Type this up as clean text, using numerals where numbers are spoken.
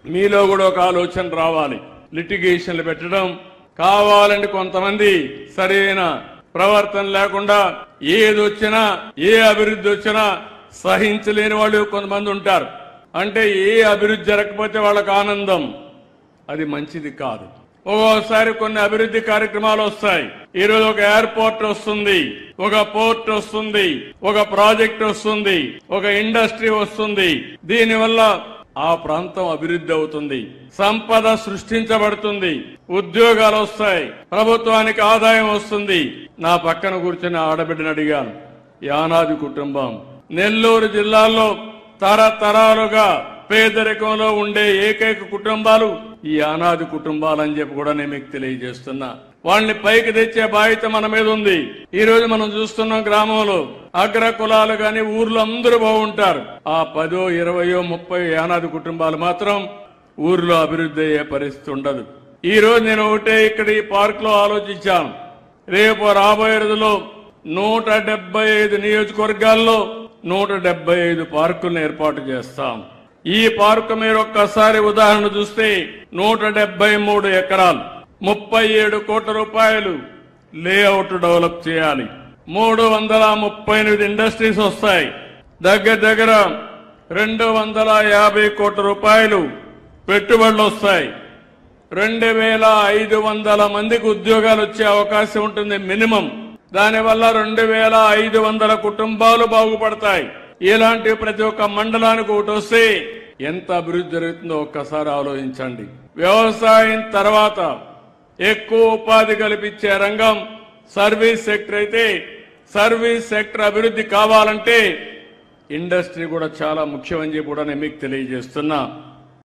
మీలో కూడా ఒక ఆలోచన రావాలి. లిటిగేషన్లు పెట్టడం కావాలంటే కొంతమంది సరైన ప్రవర్తన లేకుండా ఏదొచ్చినా ఏ అభివృద్ధి వచ్చినా సహించలేని వాళ్ళు కొంతమంది ఉంటారు. అంటే ఏ అభివృద్ధి జరగకపోతే వాళ్ళకు ఆనందం, అది మంచిది కాదు. ఒక్కోసారి కొన్ని అభివృద్ధి కార్యక్రమాలు వస్తాయి. ఈరోజు ఒక ఎయిర్పోర్ట్ వస్తుంది, ఒక పోర్ట్ వస్తుంది, ఒక ప్రాజెక్ట్ వస్తుంది, ఒక ఇండస్ట్రీ వస్తుంది. దీనివల్ల ఆ ప్రాంతం అభివృద్ధి అవుతుంది, సంపద సృష్టించబడుతుంది, ఉద్యోగాలు వస్తాయి, ప్రభుత్వానికి ఆదాయం వస్తుంది. నా పక్కన కూర్చొని ఆడబిడ్డను అడిగాను. యానాది కుటుంబం నెల్లూరు జిల్లాలో తరతరాలుగా పేదరికంలో ఉండే ఏకైక కుటుంబాలు ఈ అనాది కుటుంబాలని చెప్పి కూడా నేను మీకు తెలియజేస్తున్నా. వాళ్ళని పైకి తెచ్చే బాధ్యత మన మీద ఉంది. ఈ రోజు మనం చూస్తున్నాం, గ్రామంలో అగ్ర కులాలు గాని ఊర్లో అందరూ బాగుంటారు. ఆ 10, 20, 30 యానాది కుటుంబాలు మాత్రం ఊర్లో అభివృద్ధి అయ్యే పరిస్థితి ఉండదు. ఈ రోజు నేను ఒకటే ఇక్కడ ఈ పార్క్ లో ఆలోచించాను. రేపు రాబోయే రోజుల్లో 175 నియోజకవర్గాల్లో 175 పార్కులను ఏర్పాటు చేస్తాం. ఈ పార్కు మీరు ఒక్కసారి ఉదాహరణ చూస్తే 173 ఎకరాలు, 37 కోట్ల రూపాయలు లేఅవుట్ డెవలప్ చేయాలి. 338 ఇండస్ట్రీస్ వస్తాయి. దగ్గర 250 కోట్ల రూపాయలు పెట్టుబడులు వస్తాయి. 2500 మందికి ఉద్యోగాలు వచ్చే అవకాశం ఉంటుంది మినిమం. దానివల్ల 2500 కుటుంబాలు బాగుపడతాయి. ఇలాంటి ప్రతి ఒక్క మండలానికి ఒకటి వస్తే ఎంత అభివృద్ధి జరుగుతుందో ఒక్కసారి ఆలోచించండి. వ్యవసాయం తర్వాత ఎక్కువ ఉపాధి కల్పించే రంగం సర్వీస్ సెక్టర్ అయితే, సర్వీస్ సెక్టర్ అభివృద్ధి కావాలంటే ఇండస్ట్రీ కూడా చాలా ముఖ్యమని చెప్పి కూడా నేను మీకు తెలియజేస్తున్నా.